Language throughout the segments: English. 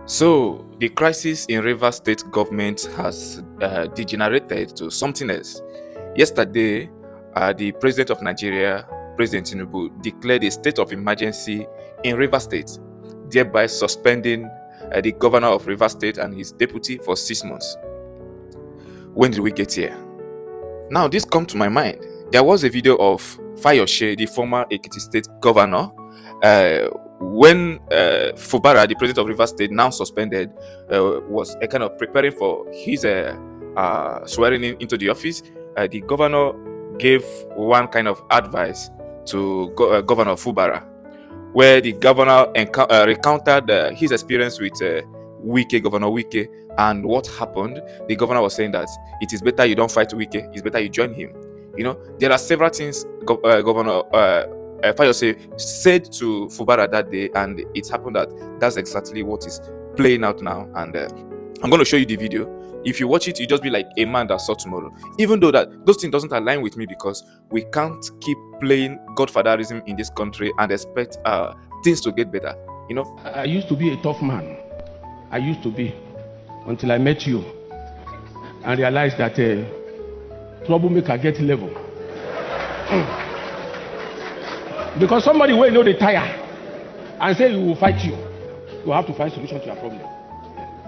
So the crisis in Rivers State government has degenerated to something else. Yesterday, the president of Nigeria, President Tinubu, declared a state of emergency in Rivers State, thereby suspending the governor of Rivers State and his deputy for 6 months. When did we get here? Now, this come to my mind. There was a video of Fayose, the former Ekiti State governor, when Fubara, the president of Rivers State, now suspended, was kind of preparing for his swearing in into the office. The governor gave one kind of advice to Governor Fubara, where the governor recounted his experience with Governor Wike, and what happened. The governor was saying that it is better you don't fight Wike, it's better you join him. There are several things Governor Fayose said to Fubara that day, and it happened that that's exactly what is playing out now. And I'm going to show you the video. If you watch it, you just be like a man that saw tomorrow. Even though that those things doesn't align with me, because we can't keep playing godfatherism in this country and expect things to get better. I used to be a tough man. I used to be, until I met you and realized that troublemaker get level. Because somebody will know the tire and say he will fight you. You have to find solution to your problem.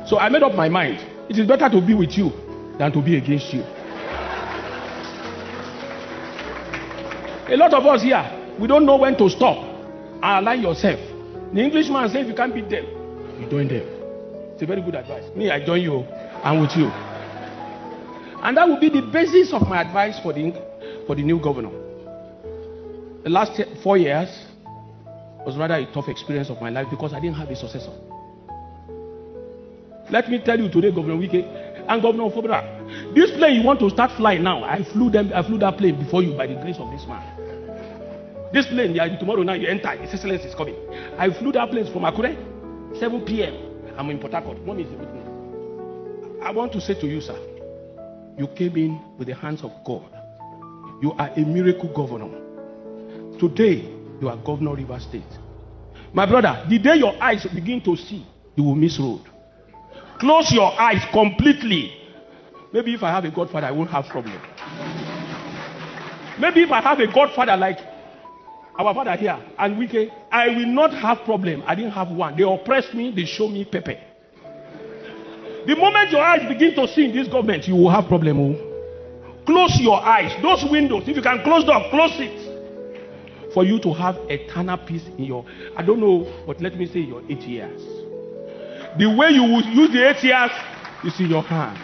So I made up my mind. It is better to be with you than to be against you. A lot of us here, we don't know when to stop and align yourself. The Englishman says if you can't beat them, you join them. It's a very good advice. Me, I join you. I'm with you. And that will be the basis of my advice for the new governor. The last 4 years was rather a tough experience of my life because I didn't have a successor. Let me tell you today, Governor Wike and Governor Fubara, this plane you want to start flying now, I flew that plane before you by the grace of this man. This plane, tomorrow night you enter, His Excellency is coming. I flew that plane from Akure, 7 p.m. I'm in Port Harcourt. Mom is with me. I want to say to you, sir, you came in with the hands of God. You are a miracle governor. Today, you are Governor of Rivers State. My brother, the day your eyes begin to see, you will miss road. Close your eyes completely. Maybe if I have a godfather, I won't have problem. Maybe if I have a godfather like our father here and Wike, I will not have problem. I didn't have one. They oppressed me, they show me pepper. The moment your eyes begin to see in this government, you will have problem. Oh. Close your eyes. Those windows, if you can close them, close it. For you to have eternal peace in your, I don't know, but let me say your 8 years. The way you will use the 8 years is in your hand.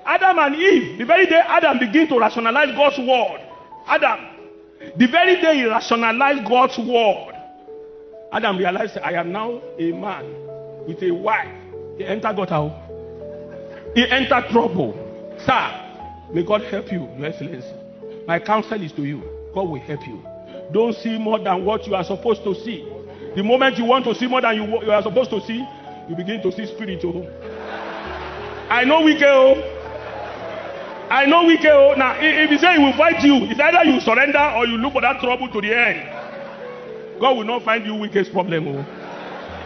Adam and Eve, the very day Adam began to rationalize God's word, the very day he rationalized God's word, Adam realized, I am now a man with a wife. He entered gutter. He entered trouble. Sir, may God help you, Your Excellency. My counsel is to you. God will help you. Don't see more than what you are supposed to see. The moment you want to see more than you are supposed to see, you begin to see spirit. Oh. I know Wike. I know Wike. Now, if he say he will fight you, it's either you surrender or you look for that trouble to the end. God will not find you Wike's problem. Oh.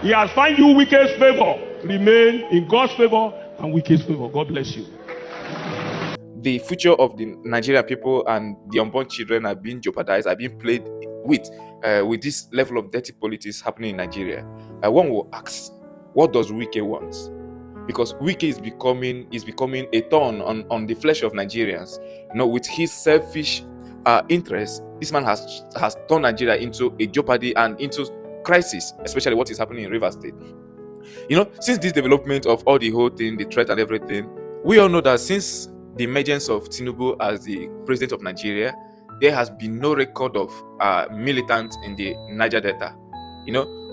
He has found you Wike's favor. Remain in God's favor and Wike's favor. God bless you. The future of the Nigerian people and the unborn children are being jeopardized, are being played with this level of dirty politics happening in Nigeria. One will ask, what does Wike want? Because Wike is becoming a thorn on the flesh of Nigerians. With his selfish interests, this man has turned Nigeria into a jeopardy and into crisis, especially what is happening in Rivers State. Since this development of all the whole thing, the threat and everything, we all know that since the emergence of Tinubu as the president of Nigeria, there has been no record of militants in the Niger Delta.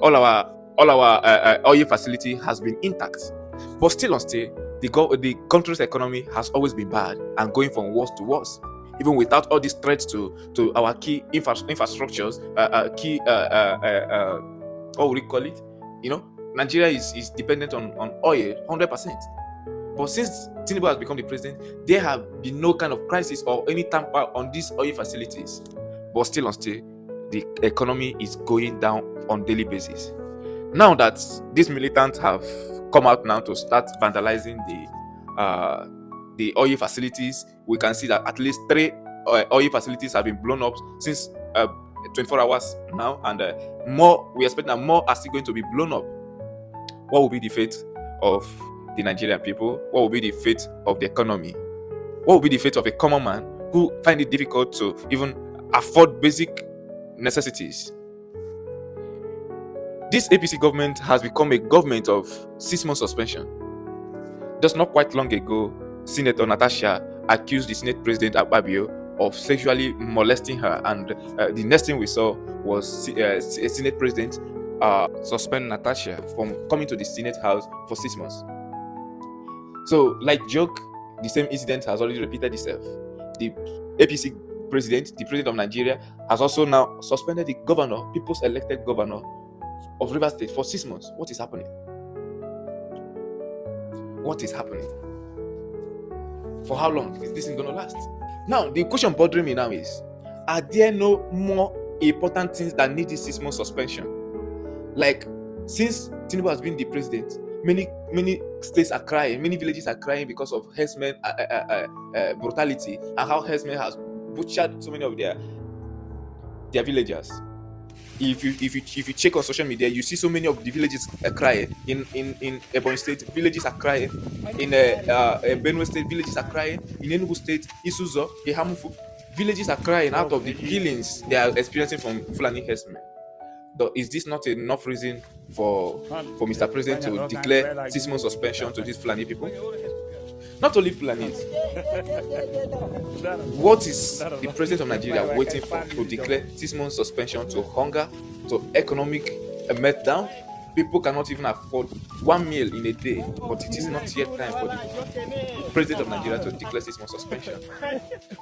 All our oil facility has been intact, but still the country's economy has always been bad and going from worse to worse. Even without all these threats to our key infrastructures, what would we call it? Nigeria is dependent on oil 100%. But since Tinubu has become the president, there have been no kind of crisis or any tamper on these oil facilities. But still, the economy is going down on daily basis. Now that these militants have come out now to start vandalizing the oil facilities, we can see that at least three oil facilities have been blown up since 24 hours now, and more, we expect that more are still going to be blown up. What will be the fate of the Nigerian people? What will be the fate of the economy? What will be the fate of a common man who find it difficult to even afford basic necessities? This APC government has become a government of 6-month suspension. Just not quite long ago, Senator Natasha accused the Senate President Akpabio of sexually molesting her, and the next thing we saw was a Senate President suspend Natasha from coming to the Senate House for 6 months. So, like joke, the same incident has already repeated itself. The APC president, the president of Nigeria, has also now suspended the governor, people's elected governor of Rivers State, for 6 months. What is happening? What is happening? For how long is this thing going to last? Now, the question bothering me now is, are there no more important things that need this 6-month suspension? Like, since Tinubu has been the president, many states are crying, many villages are crying because of herdsmen brutality, and how herdsmen has butchered so many of their villagers. If you check on social media, you see so many of the villages crying. In Ebonyi State, villages are crying. In Benue State, villages are crying. In Enugu State, Isuzo, Ihamufu, villages are crying out of the killings they are experiencing from Fulani herdsmen. Is this not enough reason for Mr. President to declare 6-month suspension to these Fulani people? Not only Fulanis. What is the president of Nigeria waiting for to declare 6-month suspension to hunger, to economic meltdown? People cannot even afford one meal in a day, but it is not yet time for the president of Nigeria to declare 6-month suspension.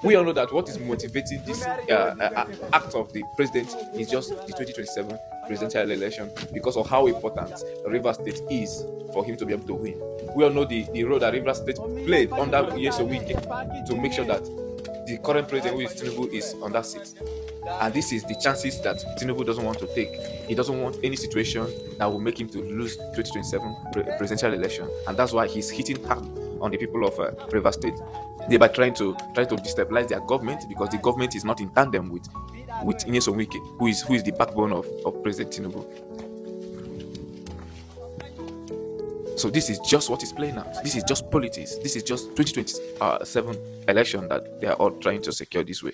We all know that what is motivating this act of the president is just the 2027 presidential election, because of how important Rivers State is for him to be able to win. We all know the role that Rivers State played under Wike to make sure that the current president, who is Tinubu, is on that seat. And this is the chances that Tinubu doesn't want to take. He doesn't want any situation that will make him to lose 2027 presidential election, and that's why he's hitting hard on the people of Rivers State, thereby trying to destabilize their government, because the government is not in tandem with Nyesom Wike, who is the backbone of President Tinubu. So this is just what is playing out. This is just politics. This is just 2027 election that they are all trying to secure this way.